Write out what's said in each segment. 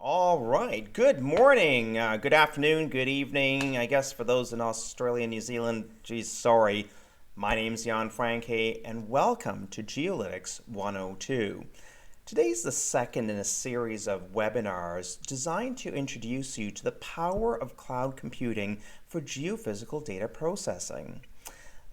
All right. Good morning, good afternoon, good evening. I guess for those in Australia and New Zealand, geez, sorry. My name's Jan Franke, and welcome to Geolitix 102. Today's the second in a series of webinars designed to introduce you to the power of cloud computing for geophysical data processing.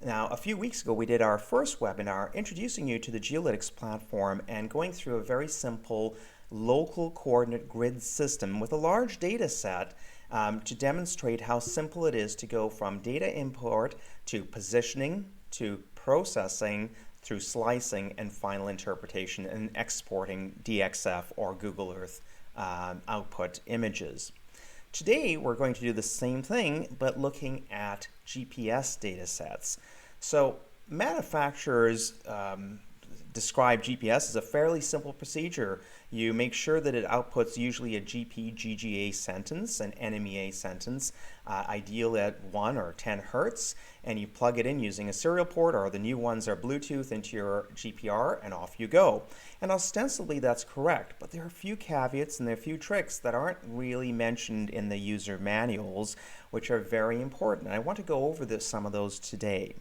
Now, a few weeks ago, we did our first webinar introducing you to the Geolitix platform and going through a very simple local coordinate grid system with a large data set to demonstrate how simple it is to go from data import to positioning to processing through slicing and final interpretation and exporting DXF or Google Earth output images. Today, we're going to do the same thing, but looking at GPS data sets. So manufacturers describe GPS as a fairly simple procedure. You make sure that it outputs usually a GPGGA sentence, an NMEA sentence, ideal at 1 or 10 hertz, and you plug it in using a serial port, or the new ones are Bluetooth into your GPR, and off you go. And ostensibly that's correct, but there are a few caveats and there are a few tricks that aren't really mentioned in the user manuals, which are very important. And I want to go over some of those today.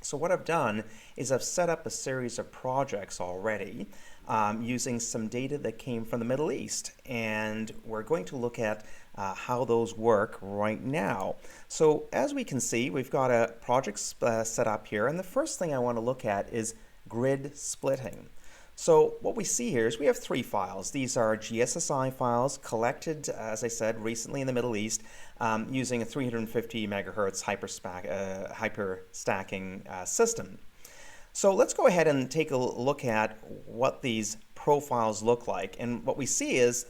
So what I've done is I've set up a series of projects already using some data that came from the Middle East, and we're going to look at how those work right now. So as we can see, we've got a project set up here, and the first thing I want to look at is grid splitting. So what we see here is we have three files. These are GSSI files collected, as I said, recently in the Middle East using a 350 megahertz hyper stacking system. So let's go ahead and take a look at what these profiles look like. And what we see is,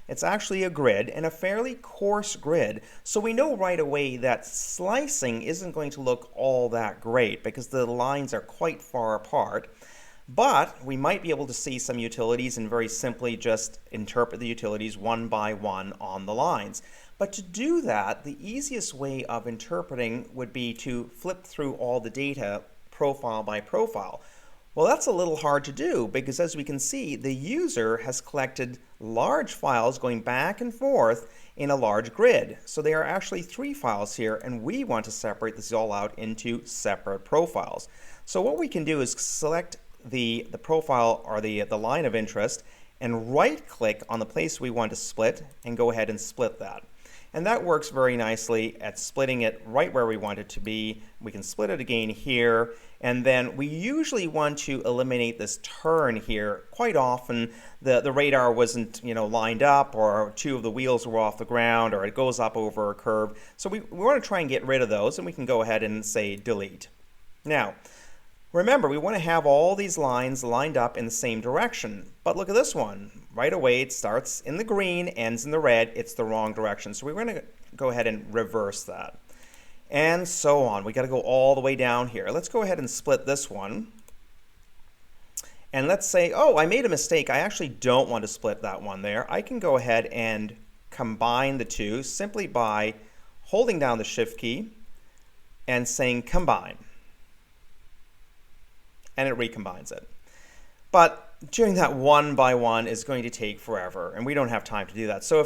it's actually a grid, and a fairly coarse grid. So we know right away that slicing isn't going to look all that great because the lines are quite far apart. But we might be able to see some utilities and very simply just interpret the utilities one by one on the lines. But to do that, the easiest way of interpreting would be to flip through all the data profile by profile. Well, that's a little hard to do because, as we can see, the user has collected large files going back and forth in a large grid. So there are actually three files here, and we want to separate this all out into separate profiles. So what we can do is select the profile or the line of interest and right-click on the place we want to split and go ahead and split that. And that works very nicely at splitting it right where we want it to be. We can split it again here, and then we usually want to eliminate this turn here. Quite often the radar wasn't lined up, or two of the wheels were off the ground, or it goes up over a curve. So we want to try and get rid of those, and we can go ahead and say delete. Now, remember, we want to have all these lines lined up in the same direction. But look at this one. Right away, it starts in the green, ends in the red. It's the wrong direction. So we're going to go ahead and reverse that. And so on. We got to go all the way down here. Let's go ahead and split this one. And let's say, I made a mistake. I actually don't want to split that one there. I can go ahead and combine the two simply by holding down the Shift key and saying combine. And it recombines it. But doing that one by one is going to take forever, and we don't have time to do that. So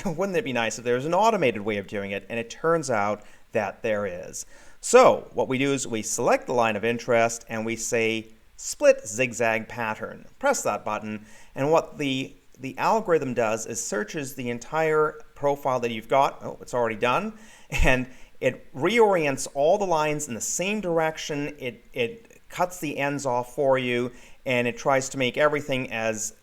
wouldn't it be nice if there was an automated way of doing it? And it turns out that there is. So what we do is we select the line of interest and we say split zigzag pattern. Press that button, and what the algorithm does is searches the entire profile that you've got. It's already done, and it reorients all the lines in the same direction. It cuts the ends off for you, and it tries to make everything as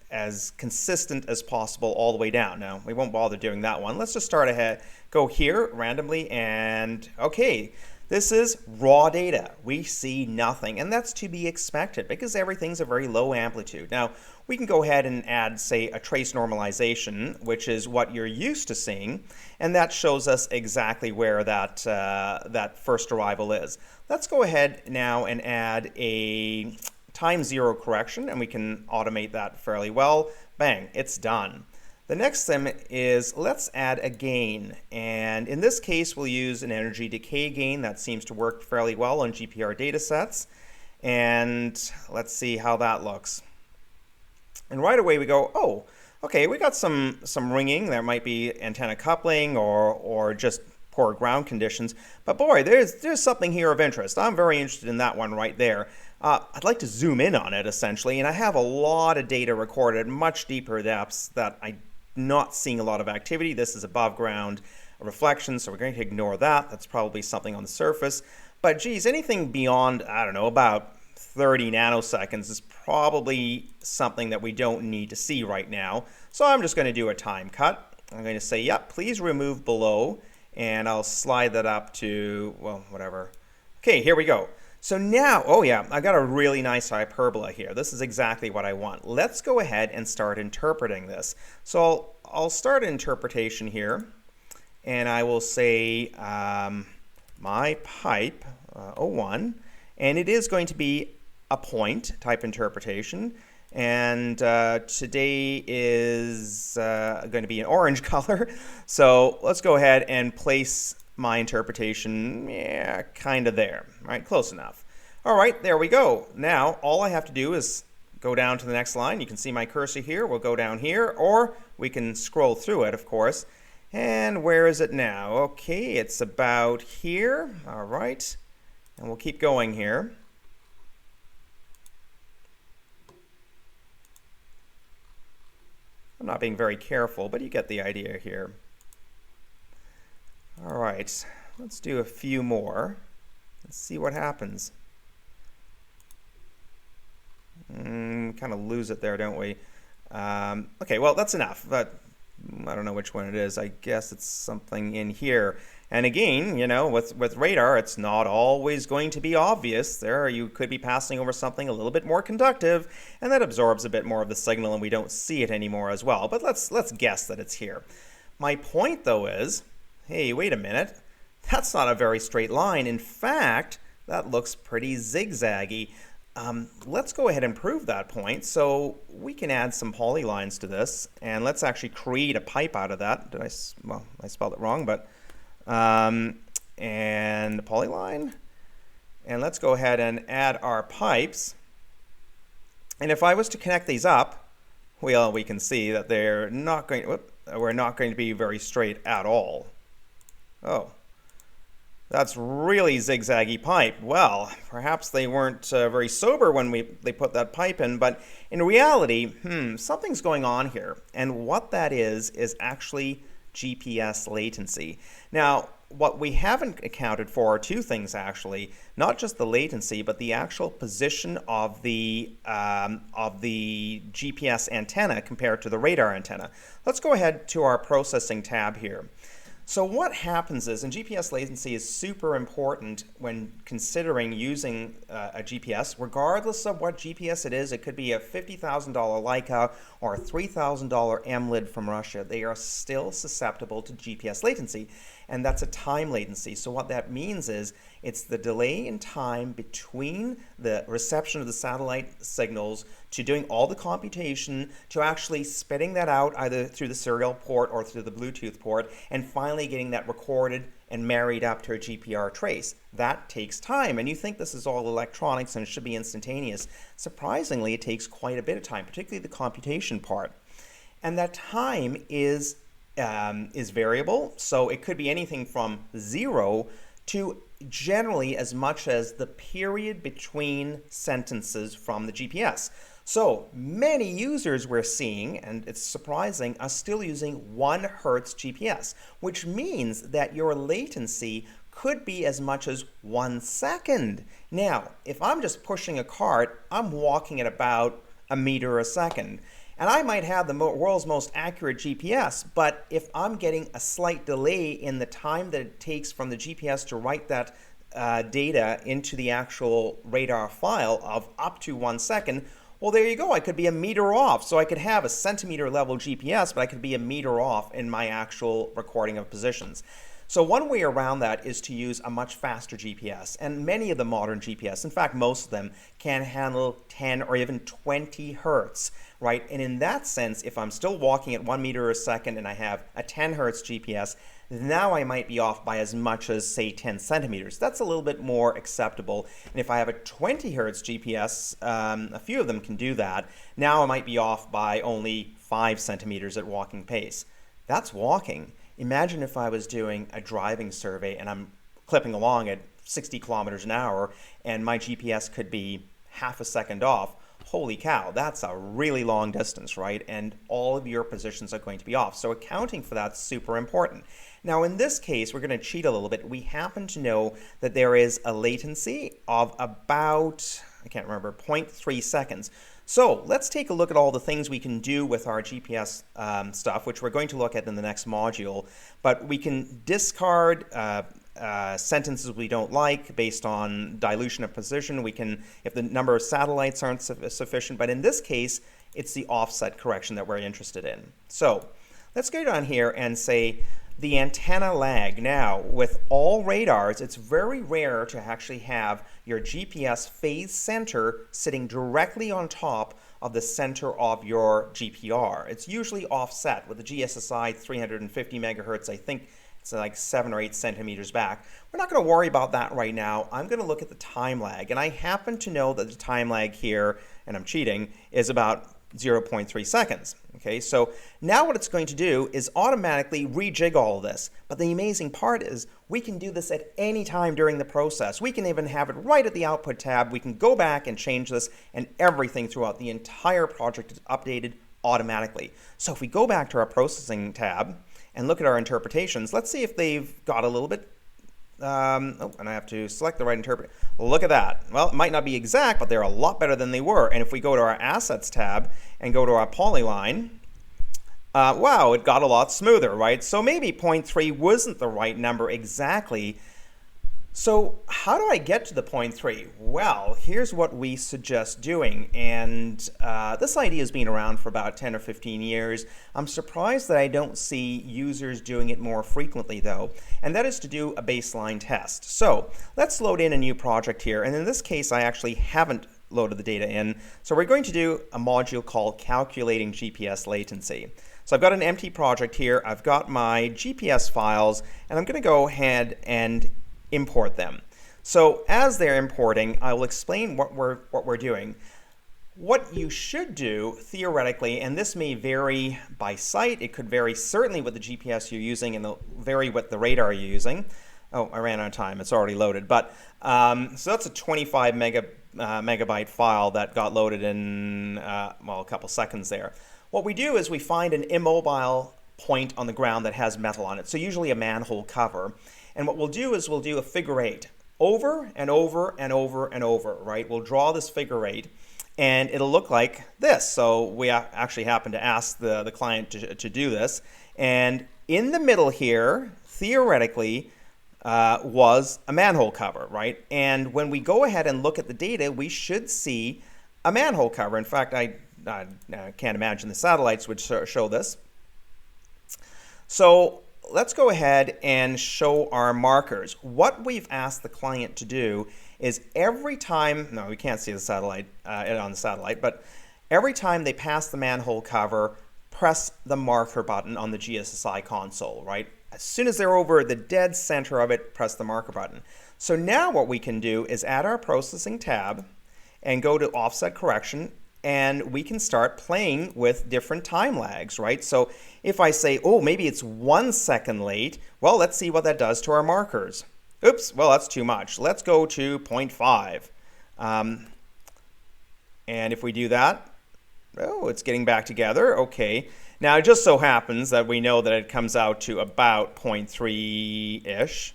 consistent as possible all the way down. Now, we won't bother doing that one. Let's just start ahead, go here randomly, and okay, this is raw data. We see nothing, and that's to be expected because everything's a very low amplitude. Now, we can go ahead and add, say, a trace normalization, which is what you're used to seeing, and that shows us exactly where that first arrival is. Let's go ahead now and add a time zero correction, and we can automate that fairly well. Bang, it's done. The next thing is let's add a gain, and in this case we'll use an energy decay gain. That seems to work fairly well on GPR data sets, and let's see how that looks. And right away we go, Okay, we got some ringing. There might be antenna coupling or just poor ground conditions. But boy, there's something here of interest. I'm very interested in that one right there. I'd like to zoom in on it essentially, and I have a lot of data recorded at much deeper depths that I'm not seeing a lot of activity. This is above ground reflection, so we're going to ignore that. That's probably something on the surface. But geez, anything beyond, I don't know, about 30 nanoseconds is probably something that we don't need to see right now. So I'm just going to do a time cut. I'm going to say, yep, please remove below, and I'll slide that up to, well, whatever. Okay, here we go. So now, oh yeah, I got a really nice hyperbola here. This is exactly what I want. Let's go ahead and start interpreting this. So I'll start an interpretation here, and I will say my pipe 01, and it is going to be a point type interpretation, and today is going to be an orange color. So let's go ahead and place my interpretation, yeah, kind of there, right? Close enough. All right, there we go. Now all I have to do is go down to the next line. You can see my cursor here. We'll go down here, or we can scroll through it, of course. And where is it now? Okay, it's about here. All right, and we'll keep going here. I'm not being very careful, but you get the idea here. All right, let's do a few more. Let's see what happens. Kind of lose it there, don't we? Okay, well, that's enough. But I don't know which one it is. I guess it's something in here. And again, you know, with radar, it's not always going to be obvious. There, you could be passing over something a little bit more conductive, and that absorbs a bit more of the signal, and we don't see it anymore as well. But let's guess that it's here. My point, though, is, hey, wait a minute. That's not a very straight line. In fact, that looks pretty zigzaggy. Let's go ahead and prove that point. So we can add some polylines to this, and let's actually create a pipe out of that. Well, I spelled it wrong, but and the polyline. And let's go ahead and add our pipes. And if I was to connect these up, well, we can see that we're not going to be very straight at all. Oh. That's really zigzaggy pipe. Well, perhaps they weren't very sober when they put that pipe in, but in reality, something's going on here. And what that is actually GPS latency. Now, what we haven't accounted for are two things actually, not just the latency, but the actual position of the GPS antenna compared to the radar antenna. Let's go ahead to our processing tab here. So what happens is, and GPS latency is super important when considering using a GPS, regardless of what GPS it is. It could be a $50,000 Leica or a $3,000 AMLID from Russia. They are still susceptible to GPS latency, and that's a time latency. So what that means is it's the delay in time between the reception of the satellite signals to doing all the computation to actually spitting that out either through the serial port or through the Bluetooth port and finally getting that recorded and married up to a GPR trace. That takes time, and you think this is all electronics and it should be instantaneous. Surprisingly, it takes quite a bit of time, particularly the computation part. And that time is variable, so it could be anything from 0 to generally as much as the period between sentences from the GPS. So many users we're seeing, and it's surprising, are still using 1 Hertz GPS, which means that your latency could be as much as 1 second. Now, if I'm just pushing a cart, I'm walking at about a meter a second. And I might have the world's most accurate GPS, but if I'm getting a slight delay in the time that it takes from the GPS to write that data into the actual radar file of up to 1 second, well, there you go. I could be a meter off. So I could have a centimeter level GPS, but I could be a meter off in my actual recording of positions. So one way around that is to use a much faster GPS, and many of the modern GPS, in fact most of them, can handle 10 or even 20 hertz, right? And in that sense, if I'm still walking at 1 meter a second and I have a 10 hertz GPS, now I might be off by as much as, say, 10 centimeters. That's a little bit more acceptable. And if I have a 20 hertz GPS, a few of them can do that, now I might be off by only 5 centimeters at walking pace. That's walking. Imagine if I was doing a driving survey and I'm clipping along at 60 kilometers an hour and my GPS could be half a second off. Holy cow, that's a really long distance, right? And all of your positions are going to be off. So accounting for that's super important. Now in this case, we're going to cheat a little bit. We happen to know that there is a latency of about, I can't remember, 0.3 seconds. So let's take a look at all the things we can do with our GPS stuff, which we're going to look at in the next module. But we can discard sentences we don't like based on dilution of position. We can, if the number of satellites aren't sufficient, but in this case, it's the offset correction that we're interested in. So let's go down here and say the antenna lag. Now, with all radars, it's very rare to actually have your GPS phase center sitting directly on top of the center of your GPR. It's usually offset with the GSSI 350 megahertz. I think it's like 7 or 8 centimeters back. We're not going to worry about that right now. I'm going to look at the time lag, and I happen to know that the time lag here, and I'm cheating, is about 0.3 seconds. Okay, so now what it's going to do is automatically rejig all of this. But the amazing part is we can do this at any time during the process. We can even have it right at the output tab. We can go back and change this, and everything throughout the entire project is updated automatically. So if we go back to our processing tab and look at our interpretations, let's see if they've got a little bit. And I have to select the right interpret. Look at that. Well, it might not be exact, but they're a lot better than they were. And if we go to our Assets tab and go to our polyline, wow, it got a lot smoother, right? So maybe 0.3 wasn't the right number exactly. So how do I get to the 0.3? Well, here's what we suggest doing. And this idea has been around for about 10 or 15 years. I'm surprised that I don't see users doing it more frequently, though. And that is to do a baseline test. So let's load in a new project here. And in this case, I actually haven't loaded the data in. So we're going to do a module called Calculating GPS Latency. So I've got an empty project here. I've got my GPS files, and I'm going to go ahead and import them. So as they're importing, I will explain what we're doing. What you should do theoretically, and this may vary by site, it could vary certainly with the GPS you're using and vary with the radar you're using. Oh, I ran out of time. It's already loaded. But so that's a 25 megabyte file that got loaded in well, a couple seconds there. What we do is we find an immobile point on the ground that has metal on it. So usually a manhole cover. And what we'll do is we'll do a figure eight over and over and over and over, right? We'll draw this figure eight, and it'll look like this. So we actually happen to ask the client to do this. And in the middle here, theoretically, was a manhole cover, right? And when we go ahead and look at the data, we should see a manhole cover. In fact, I can't imagine the satellites would show this. So let's go ahead and show our markers. What we've asked the client to do is every time, no, we can't see the satellite on the satellite, but every time they pass the manhole cover, press the marker button on the GSSI console, right? As soon as they're over the dead center of it, press the marker button. So now what we can do is add our processing tab and go to offset correction, and we can start playing with different time lags, right? So if I say, oh, maybe it's 1 second late, well, let's see what that does to our markers. Oops, well, that's too much. Let's go to 0.5. And if we do that, oh, it's getting back together. Okay. Now, it just so happens that we know that it comes out to about 0.3-ish.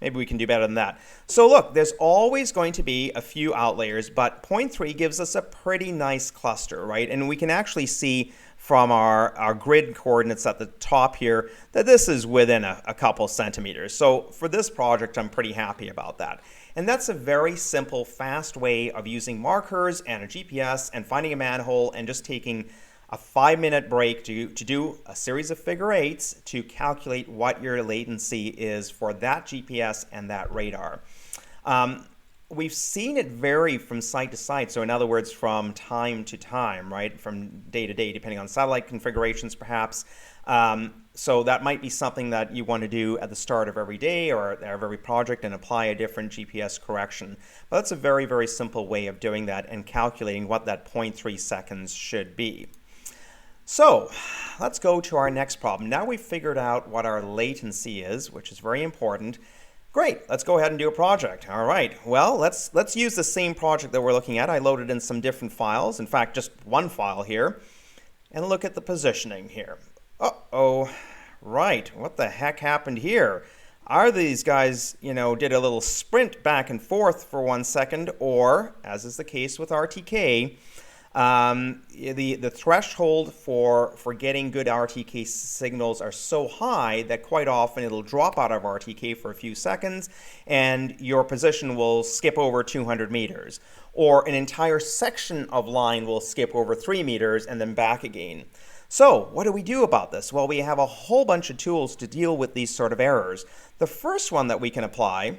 Maybe we can do better than that. So look, there's always going to be a few outliers, but 0.3 gives us a pretty nice cluster, right? And we can actually see from our grid coordinates at the top here that this is within a couple centimeters. So for this project, I'm pretty happy about that. And that's a very simple, fast way of using markers and a GPS and finding a manhole and just taking a 5-minute break to do a series of figure eights to calculate what your latency is for that GPS and that radar. We've seen it vary from site to site, so in other words, from time to time, right? From day to day, depending on satellite configurations, perhaps. So that might be something that you want to do at the start of every day or of every project and apply a different GPS correction. But that's a very, very simple way of doing that and calculating what that 0.3 seconds should be. So let's go to our next problem. Now we've figured out what our latency is, which is very important. Great, let's go ahead and do a project. All right, well, let's use the same project that we're looking at. I loaded in some different files, in fact, just one file here, and look at the positioning here. Uh-oh, right, what the heck happened here? Are these guys, did a little sprint back and forth for 1 second, or, as is the case with RTK, the threshold for getting good RTK signals are so high that quite often it'll drop out of RTK for a few seconds and your position will skip over 200 meters. Or an entire section of line will skip over 3 meters and then back again. So what do we do about this? Well, we have a whole bunch of tools to deal with these sort of errors. The first one that we can apply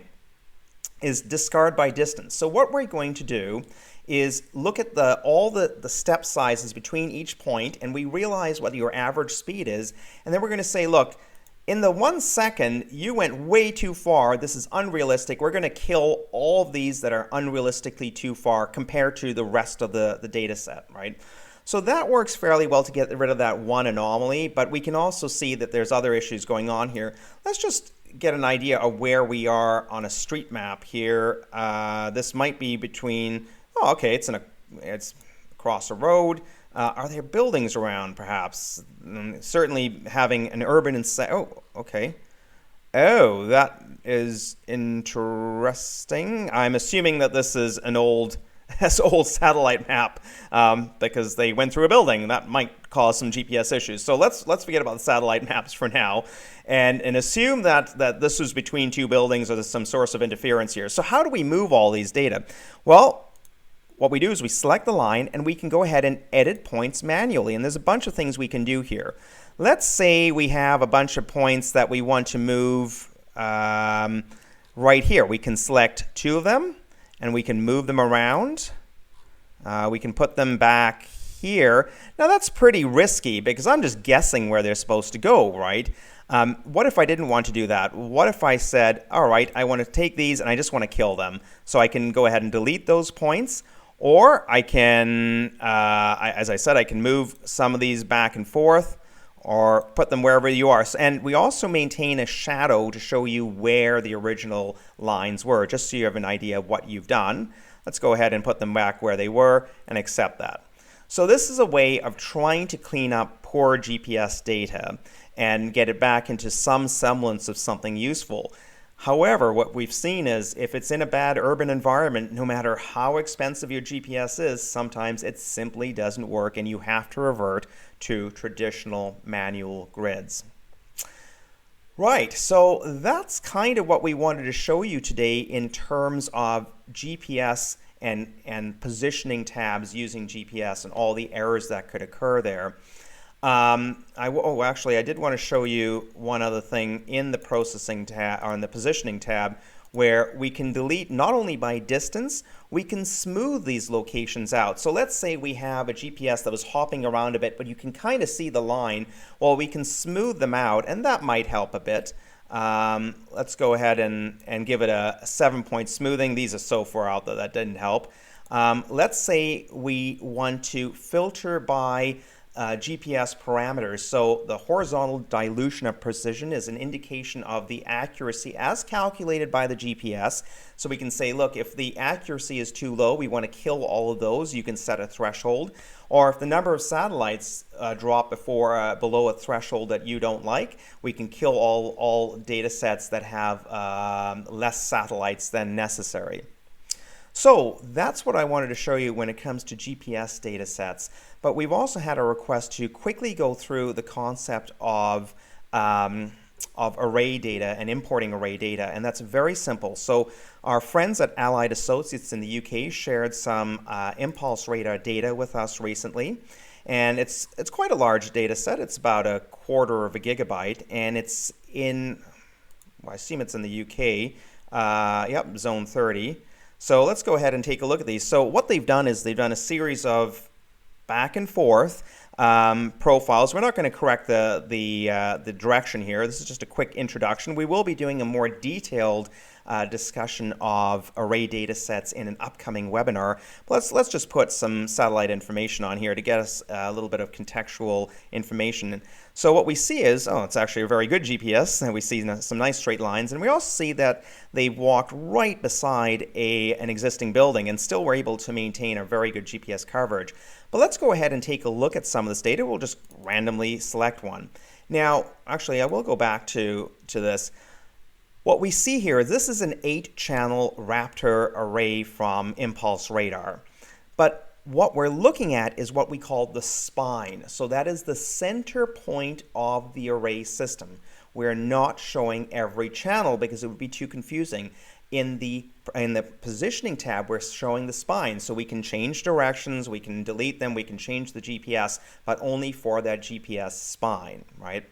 is discard by distance. So what we're going to do is look at all the step sizes between each point, and we realize what your average speed is, and then we're going to say, look, in the 1 second, you went way too far. This is unrealistic. We're going to kill all of these that are unrealistically too far compared to the rest of the data set, right? So that works fairly well to get rid of that one anomaly, but we can also see that there's other issues going on here. Let's just get an idea of where we are on a street map here. This might be between, oh, okay, it's across a road. Are there buildings around, perhaps? Certainly having an urban oh, okay. Oh, that is interesting. I'm assuming that this is an old satellite map because they went through a building. That might cause some GPS issues. So let's forget about the satellite maps for now and assume that this was between two buildings or there's some source of interference here. So how do we move all these data? Well, what we do is we select the line and we can go ahead and edit points manually. And there's a bunch of things we can do here. Let's say we have a bunch of points that we want to move right here. We can select 2 of them and we can move them around. We can put them back here. Now that's pretty risky because I'm just guessing where they're supposed to go, right? What if I didn't want to do that? What if I said, all right, I want to take these and I just want to kill them. So I can go ahead and delete those points. Or I can, as I said, I can move some of these back and forth or put them wherever you are. And we also maintain a shadow to show you where the original lines were, just so you have an idea of what you've done. Let's go ahead and put them back where they were and accept that. So this is a way of trying to clean up poor GPS data and get it back into some semblance of something useful. However, what we've seen is if it's in a bad urban environment, no matter how expensive your GPS is, sometimes it simply doesn't work and you have to revert to traditional manual grids. Right, so that's kind of what we wanted to show you today in terms of GPS and positioning tabs using GPS and all the errors that could occur there. Actually, I did want to show you one other thing in the processing tab or in the positioning tab where we can delete not only by distance, we can smooth these locations out. So let's say we have a GPS that was hopping around a bit, but you can kind of see the line. Well, we can smooth them out, and that might help a bit. Let's go ahead and give it a 7-point smoothing. These are so far out that didn't help. Let's say we want to filter by GPS parameters. So the horizontal dilution of precision is an indication of the accuracy as calculated by the GPS. So we can say, look, if the accuracy is too low, we want to kill all of those. You can set a threshold. Or if the number of satellites drop below a threshold that you don't like, we can kill all data sets that have less satellites than necessary. So that's what I wanted to show you when it comes to GPS data sets. But we've also had a request to quickly go through the concept of array data and importing array data, and that's very simple. So our friends at Allied Associates in the UK shared some impulse radar data with us recently. And it's quite a large data set. It's about 1/4 of a gigabyte, and it's in, well, I assume it's in the UK. Yep, zone 30. So let's go ahead and take a look at these. So what they've done is they've done a series of back and forth profiles. We're not going to correct the direction here. This is just a quick introduction. We will be doing a more detailed discussion of array data sets in an upcoming webinar. But let's just put some satellite information on here to get us a little bit of contextual information. So what we see is, oh, it's actually a very good GPS, and we see some nice straight lines, and we also see that they've walked right beside an existing building and still were able to maintain a very good GPS coverage. But let's go ahead and take a look at some of this data. We'll just randomly select one. Now, actually, I will go back to this. What we see here, this is an 8-channel Raptor array from Impulse Radar. But what we're looking at is what we call the spine. So that is the center point of the array system. We're not showing every channel because it would be too confusing. In the positioning tab, we're showing the spine. So we can change directions, we can delete them, we can change the GPS, but only for that GPS spine, right?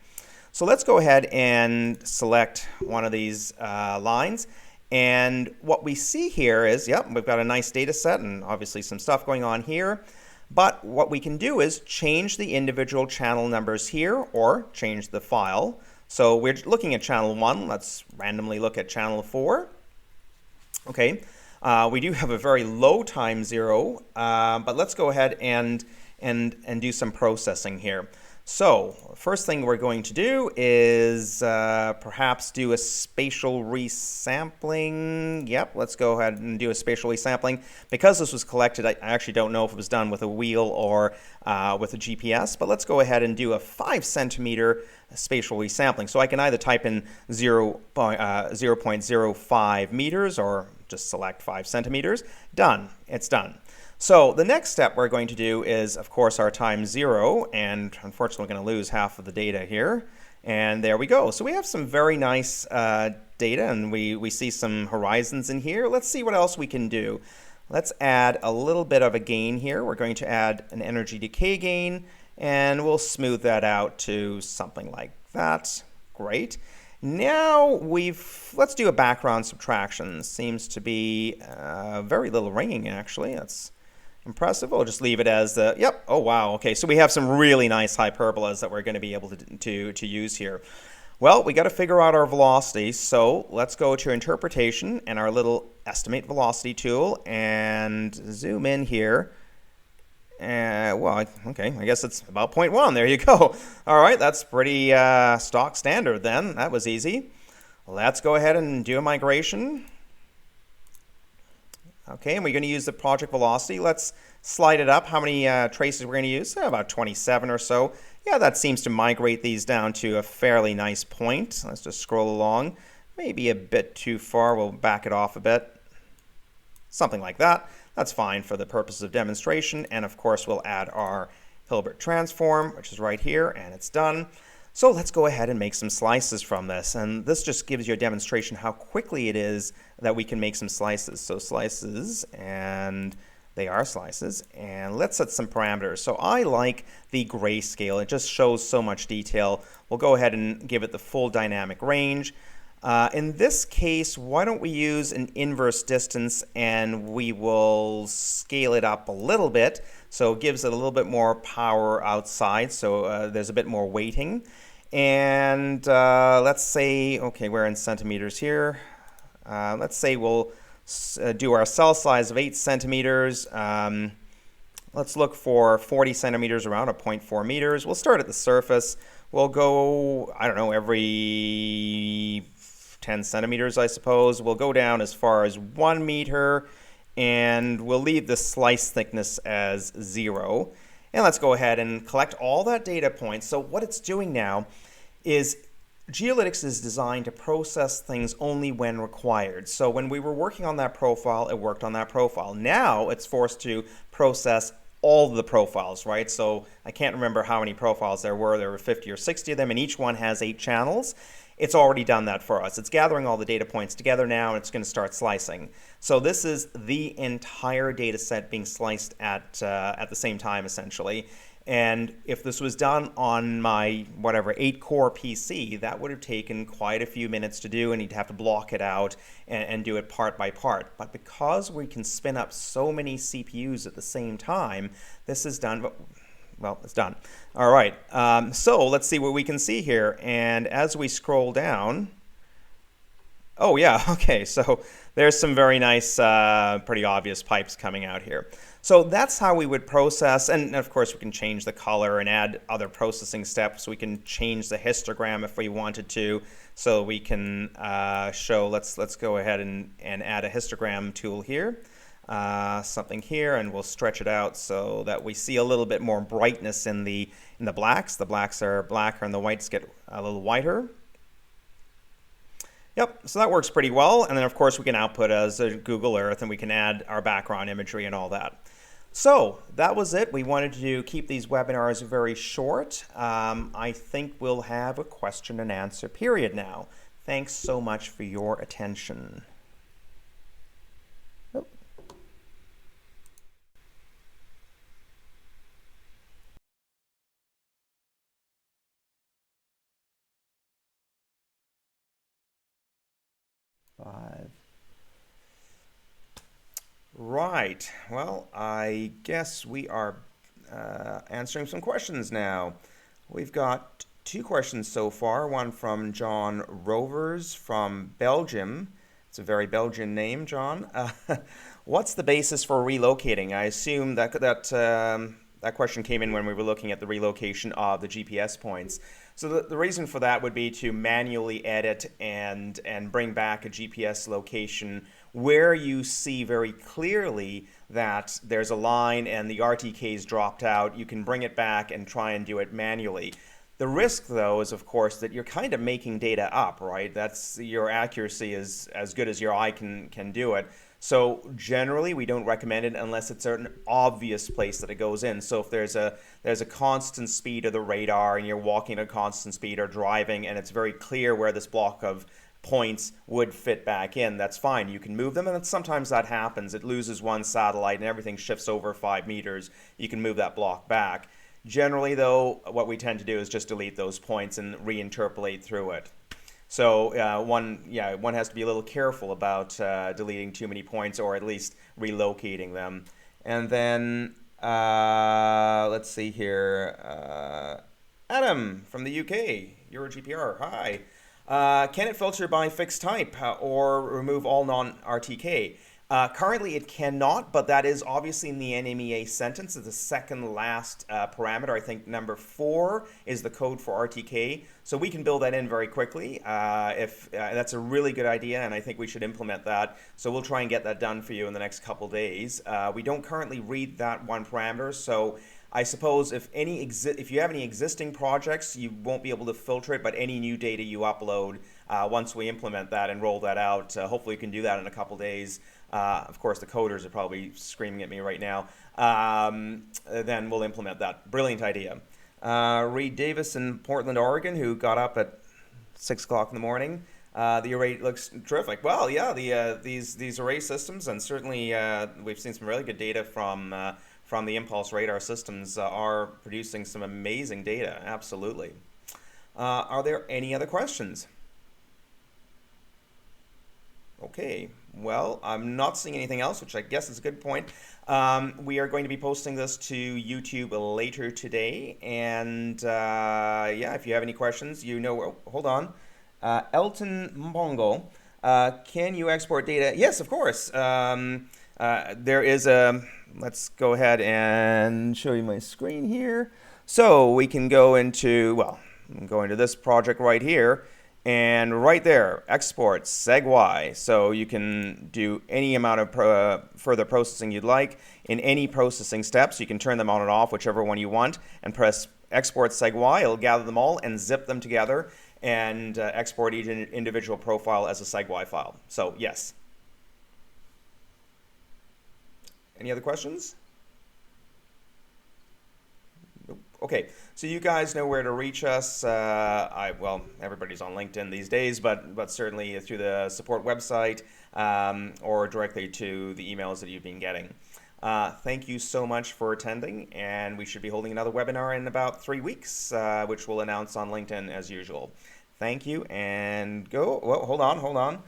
So let's go ahead and select one of these lines. And what we see here is, yep, we've got a nice data set and obviously some stuff going on here. But what we can do is change the individual channel numbers here or change the file. So we're looking at channel 1. Let's randomly look at channel 4. Okay, we do have a very low time zero, but let's go ahead and do some processing here. So first thing we're going to do is perhaps do a spatial resampling. Yep, let's go ahead and do a spatial resampling. Because this was collected, I actually don't know if it was done with a wheel or with a GPS, but let's go ahead and do a 5-centimeter spatial resampling. So I can either type in 0.05 meters or just select 5 centimeters. Done. It's done. So the next step we're going to do is, of course, our time 0, and unfortunately we're going to lose half of the data here. And there we go. So we have some very nice data, and we see some horizons in here. Let's see what else we can do. Let's add a little bit of a gain here. We're going to add an energy decay gain, and we'll smooth that out to something like that. Great. Now let's do a background subtraction. Seems to be very little ringing, actually. That's impressive. We'll just leave it as the, yep, oh wow, okay, so we have some really nice hyperbolas that we're going to be able to use here. Well, we got to figure out our velocity, so let's go to interpretation and our little estimate velocity tool and zoom in here. Well, okay, I guess it's about 0.1. There you go. All right, that's pretty stock standard then. That was easy. Let's go ahead and do a migration. Okay, and we're going to use the project velocity. Let's slide it up. How many traces we're going to use? About 27 or so. Yeah, that seems to migrate these down to a fairly nice point. Let's just scroll along. Maybe a bit too far. We'll back it off a bit. Something like that. That's fine for the purposes of demonstration. And of course, we'll add our Hilbert transform, which is right here, and it's done. So let's go ahead and make some slices from this. And this just gives you a demonstration how quickly it is that we can make some slices. So slices, and they are slices. And let's set some parameters. So I like the grayscale. It just shows so much detail. We'll go ahead and give it the full dynamic range. In this case, why don't we use an inverse distance, and we will scale it up a little bit. So it gives it a little bit more power outside, so there's a bit more weighting. And let's say, okay, we're in centimeters here. Let's say we'll do our cell size of 8 centimeters. Let's look for 40 centimeters around, or 0.4 meters. We'll start at the surface. We'll go, I don't know, every 10 centimeters, I suppose. We'll go down as far as 1 meter, and we'll leave the slice thickness as 0. And let's go ahead and collect all that data points. So what it's doing now is Geolitix is designed to process things only when required. So when we were working on that profile, it worked on that profile. Now it's forced to process all the profiles, right? So I can't remember how many profiles there were. There were 50 or 60 of them, and each one has 8 channels. It's already done that for us. It's gathering all the data points together now, and it's going to start slicing. So this is the entire data set being sliced at the same time, essentially. And if this was done on my, whatever, 8-core PC, that would have taken quite a few minutes to do, and you'd have to block it out and do it part by part. But because we can spin up so many CPUs at the same time, this is done. Well, it's done. All right, so let's see what we can see here. And as we scroll down, oh yeah, okay, so there's some very nice, pretty obvious pipes coming out here. So that's how we would process, and of course we can change the color and add other processing steps. We can change the histogram if we wanted to, so we can show, let's go ahead and add a histogram tool here, something here, and we'll stretch it out so that we see a little bit more brightness in the blacks. The blacks are blacker and the whites get a little whiter. Yep, so that works pretty well. And then of course we can output as a Google Earth, and we can add our background imagery and all that. So that was it. We wanted to keep these webinars very short. I think we'll have a question and answer period now. Thanks so much for your attention. Oh. Five. Right. Well, I guess we are answering some questions now. We've got 2 questions so far. One from John Rovers from Belgium. It's a very Belgian name, John. What's the basis for relocating? I assume that question came in when we were looking at the relocation of the GPS points. So the reason for that would be to manually edit and bring back a GPS location where you see very clearly that there's a line and the RTK's dropped out. You can bring it back and try and do it manually. The risk, though, is of course that you're kind of making data up, right? That's your accuracy is as good as your eye can do it. So generally, we don't recommend it unless it's an obvious place that it goes in. So if there's a constant speed of the radar and you're walking at a constant speed or driving and it's very clear where this block of points would fit back in, that's fine. You can move them, and sometimes that happens. It loses one satellite and everything shifts over 5 meters. You can move that block back. Generally, though, what we tend to do is just delete those points and reinterpolate through it. So one has to be a little careful about deleting too many points, or at least relocating them. And then let's see here, Adam from the UK, you're a GPR. Hi. Can it filter by fixed type or remove all non-RTK? Currently it cannot, but that is obviously in the NMEA sentence. It's the second last parameter. I think number 4 is the code for RTK. So we can build that in very quickly. That's a really good idea, and I think we should implement that. So we'll try and get that done for you in the next couple days. We don't currently read that one parameter, so I suppose if you have any existing projects, you won't be able to filter it, but any new data you upload, once we implement that and roll that out, hopefully we can do that in a couple days. Of course, the coders are probably screaming at me right now. Then we'll implement that. Brilliant idea. Reed Davis in Portland, Oregon, who got up at 6 o'clock in the morning. The array looks terrific. Well, yeah, these array systems, and certainly we've seen some really good data from the impulse radar systems are producing some amazing data. Absolutely. Are there any other questions? Okay, well, I'm not seeing anything else, which I guess is a good point. We are going to be posting this to YouTube later today, and yeah, if you have any questions, hold on. Elton Mbongo, can you export data? Yes, of course. There is let's go ahead and show you my screen here. So we can go into this project right here. And right there, export seg-y. So you can do any amount of further processing you'd like in any processing steps. You can turn them on and off, whichever one you want, and press export seg-y. It'll gather them all and zip them together and export each individual profile as a seg-y file. So yes. Any other questions? Okay, so you guys know where to reach us. Well, everybody's on LinkedIn these days, but certainly through the support website or directly to the emails that you've been getting. Thank you so much for attending, and we should be holding another webinar in about 3 weeks, which we'll announce on LinkedIn as usual. Thank you, and go. Well, hold on.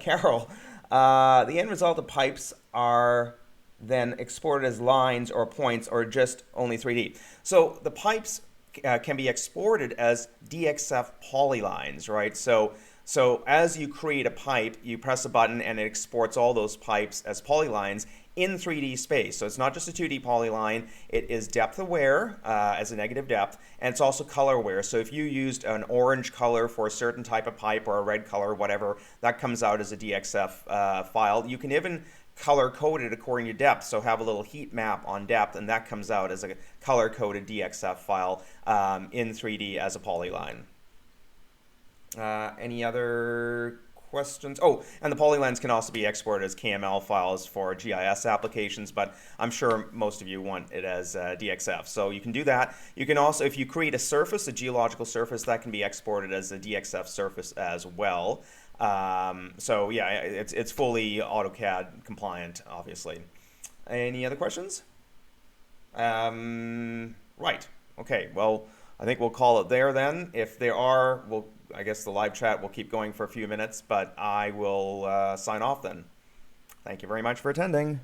Carol, the end result of pipes are then exported as lines or points or just only 3D. So the pipes can be exported as DXF polylines, right? So as you create a pipe, you press a button and it exports all those pipes as polylines in 3D space. So it's not just a 2D polyline, it is depth aware as a negative depth, and it's also color aware. So if you used an orange color for a certain type of pipe or a red color, whatever, that comes out as a DXF file. You can even color coded according to depth, so have a little heat map on depth, and that comes out as a color coded DXF file in 3D as a polyline. Any other questions? Oh, and the polylines can also be exported as KML files for GIS applications, but I'm sure most of you want it as DXF. So you can do that. You can also, if you create a surface, a geological surface, that can be exported as a DXF surface as well. So yeah, it's fully AutoCAD compliant, obviously. Any other questions? Right. Okay. Well, I think we'll call it there then. If there are, I guess the live chat will keep going for a few minutes, but I will sign off then. Thank you very much for attending.